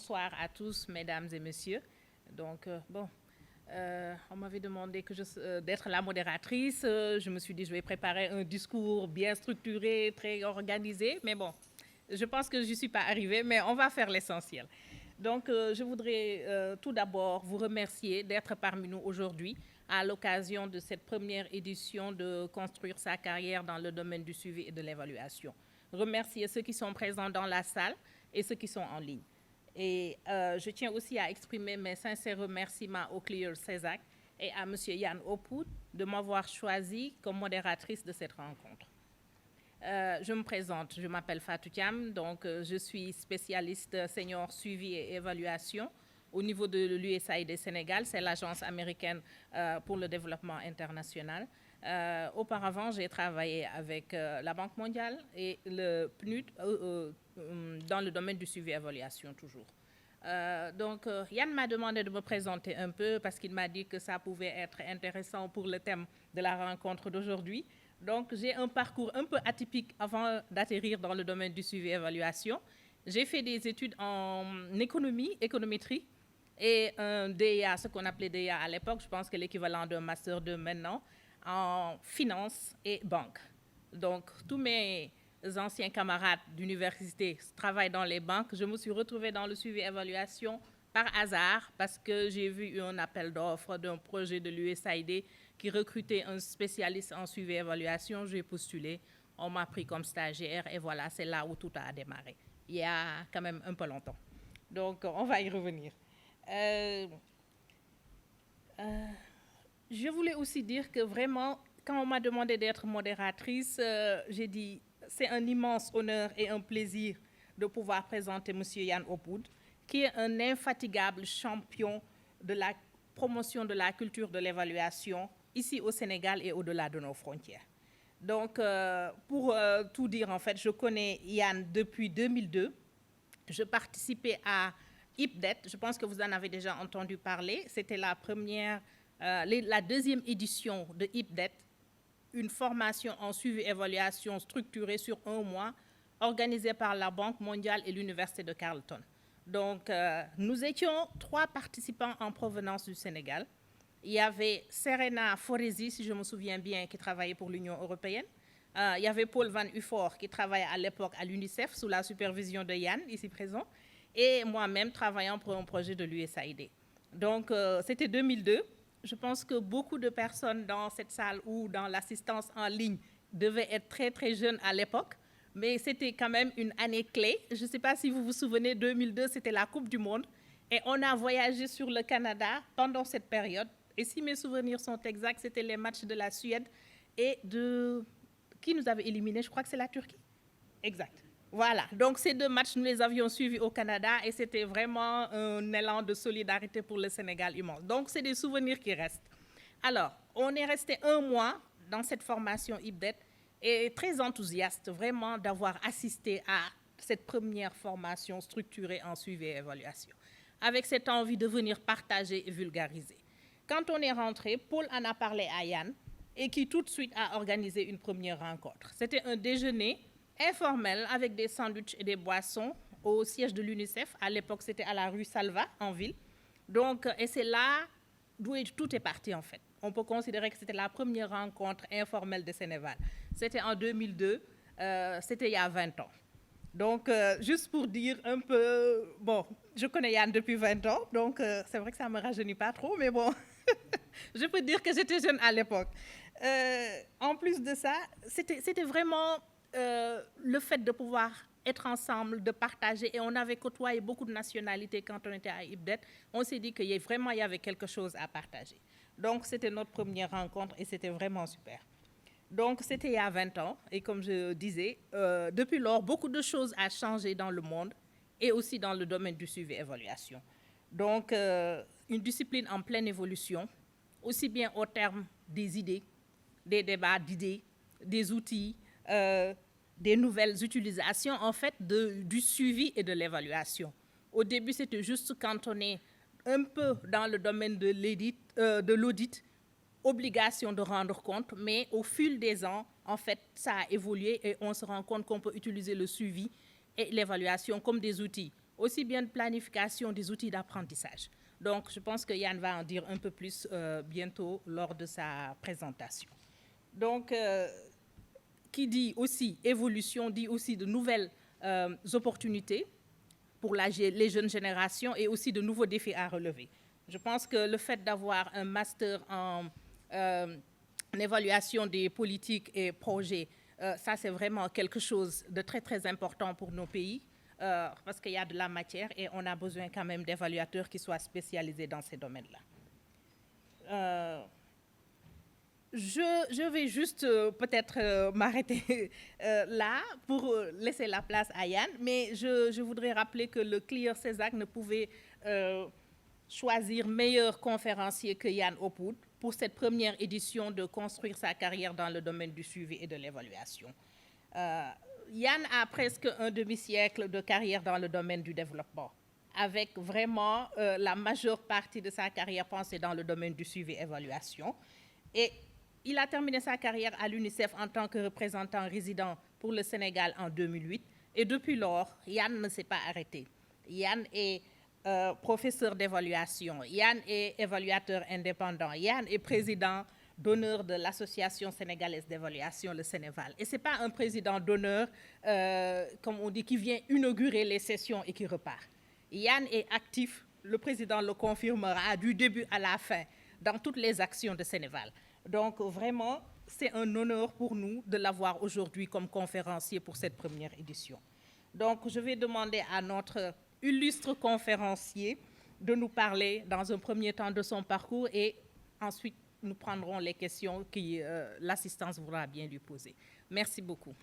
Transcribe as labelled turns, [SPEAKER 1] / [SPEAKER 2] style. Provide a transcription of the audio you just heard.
[SPEAKER 1] bonsoir à tous, mesdames et messieurs. Donc, on m'avait demandé d'être la modératrice. Je me suis dit, je vais préparer un discours bien structuré, très organisé. Mais bon, je pense que je n'y suis pas arrivée, mais on va faire l'essentiel. Donc, je voudrais tout d'abord vous remercier d'être parmi nous aujourd'hui à l'occasion de cette première édition de Construire sa carrière dans le domaine du suivi et de l'évaluation. Remercier ceux qui sont présents dans la salle et ceux qui sont en ligne. Et je tiens aussi à exprimer mes sincères remerciements au Clear CESAC et à M. Yann Opoud de m'avoir choisi comme modératrice de cette rencontre. Je me présente, je m'appelle Fatou Thiam, donc je suis spécialiste senior suivi et évaluation au niveau de l'USAID Sénégal, c'est l'agence américaine pour le développement international. Auparavant, j'ai travaillé avec la Banque mondiale et le PNUD dans le domaine du suivi et évaluation toujours. Donc, Yann m'a demandé de me présenter un peu parce qu'il m'a dit que ça pouvait être intéressant pour le thème de la rencontre d'aujourd'hui. Donc, j'ai un parcours un peu atypique avant d'atterrir dans le domaine du suivi et évaluation. J'ai fait des études en économie, économétrie, et un DEA, ce qu'on appelait DEA à l'époque, je pense que l'équivalent d'un master 2 maintenant, en finance et banque. Donc, tous mes anciens camarades d'université travaillent dans les banques. Je me suis retrouvée dans le suivi et évaluation par hasard parce que j'ai vu un appel d'offres d'un projet de l'USAID qui recrutait un spécialiste en suivi et évaluation. J'ai postulé, on m'a pris comme stagiaire et voilà, c'est là où tout a démarré. Il y a quand même un peu longtemps. Donc, on va y revenir. Je voulais aussi dire que vraiment, quand on m'a demandé d'être modératrice, j'ai dit c'est un immense honneur et un plaisir de pouvoir présenter M. Yann Opoud, qui est un infatigable champion de la promotion de la culture de l'évaluation ici au Sénégal et au-delà de nos frontières. Donc, pour tout dire, en fait, je connais Yann depuis 2002. Je participais à IPDET, je pense que vous en avez déjà entendu parler. C'était la deuxième édition de IPDET, une formation en suivi et évaluation structurée sur 1 mois, organisée par la Banque mondiale et l'Université de Carleton. Donc, nous étions 3 participants en provenance du Sénégal. Il y avait Serena Foresi, si je me souviens bien, qui travaillait pour l'Union européenne. Il y avait Paul Van Ufort, qui travaillait à l'époque à l'UNICEF, sous la supervision de Yann, ici présent, et moi-même travaillant pour un projet de l'USAID. Donc, c'était 2002. Je pense que beaucoup de personnes dans cette salle ou dans l'assistance en ligne devaient être très, très jeunes à l'époque, mais c'était quand même une année clé. Je ne sais pas si vous vous souvenez, 2002, c'était la Coupe du Monde, et on a voyagé sur le Canada pendant cette période. Et si mes souvenirs sont exacts, c'était les matchs de la Suède et de... Qui nous avait éliminés? Je crois que c'est la Turquie. Exact. Voilà, donc ces 2 matchs, nous les avions suivis au Canada et c'était vraiment un élan de solidarité pour le Sénégal immense. Donc, c'est des souvenirs qui restent. Alors, on est resté 1 mois dans cette formation IPDET et très enthousiaste vraiment d'avoir assisté à cette première formation structurée en suivi et évaluation, avec cette envie de venir partager et vulgariser. Quand on est rentré, Paul en a parlé à Yann et qui tout de suite a organisé une première rencontre. C'était un déjeuner informel avec des sandwichs et des boissons au siège de l'UNICEF. À l'époque, c'était à la rue Salva, en ville. Donc, et c'est là d'où tout est parti, en fait. On peut considérer que c'était la première rencontre informelle de Sénéval. C'était en 2002, c'était il y a 20 ans. Donc, juste pour dire un peu, bon, je connais Yann depuis 20 ans, donc c'est vrai que ça ne me rajeunit pas trop, mais bon, je peux dire que j'étais jeune à l'époque. En plus de ça, c'était vraiment le fait de pouvoir être ensemble, de partager, et on avait côtoyé beaucoup de nationalités quand on était à IPDET. On s'est dit qu'il y avait quelque chose à partager. Donc, c'était notre première rencontre et c'était vraiment super. Donc, c'était il y a 20 ans, et comme je disais, depuis lors, beaucoup de choses ont changé dans le monde et aussi dans le domaine du suivi et évaluation. Donc, une discipline en pleine évolution, aussi bien au terme des idées, des débats d'idées, des outils, des nouvelles utilisations, en fait, du suivi et de l'évaluation. Au début, c'était juste cantonné un peu dans le domaine de l'audit, obligation de rendre compte, mais au fil des ans, en fait, ça a évolué et on se rend compte qu'on peut utiliser le suivi et l'évaluation comme des outils aussi bien de planification des outils d'apprentissage. Donc, je pense que Yann va en dire un peu plus bientôt lors de sa présentation. Donc, qui dit aussi évolution, dit aussi de nouvelles opportunités pour les jeunes générations et aussi de nouveaux défis à relever. Je pense que le fait d'avoir un master en évaluation des politiques et projets, ça c'est vraiment quelque chose de très très important pour nos pays, parce qu'il y a de la matière et on a besoin quand même d'évaluateurs qui soient spécialisés dans ces domaines-là. Je vais juste peut-être m'arrêter là pour laisser la place à Yann, mais je voudrais rappeler que le CLIR CESAC ne pouvait choisir meilleur conférencier que Yann Opoud pour cette première édition de Construire sa carrière dans le domaine du suivi et de l'évaluation. Yann a presque un demi-siècle de carrière dans le domaine du développement, avec vraiment la majeure partie de sa carrière pensée dans le domaine du suivi et évaluation. Et il a terminé sa carrière à l'UNICEF en tant que représentant résident pour le Sénégal en 2008. Et depuis lors, Yann ne s'est pas arrêté. Yann est professeur d'évaluation. Yann est évaluateur indépendant. Yann est président d'honneur de l'Association sénégalaise d'évaluation, le Sénéval. Et ce n'est pas un président d'honneur, comme on dit, qui vient inaugurer les sessions et qui repart. Yann est actif, le président le confirmera, du début à la fin, dans toutes les actions de Sénéval. Donc vraiment, c'est un honneur pour nous de l'avoir aujourd'hui comme conférencier pour cette première édition. Donc je vais demander à notre illustre conférencier de nous parler dans un premier temps de son parcours et ensuite nous prendrons les questions que l'assistance voudra bien lui poser. Merci beaucoup.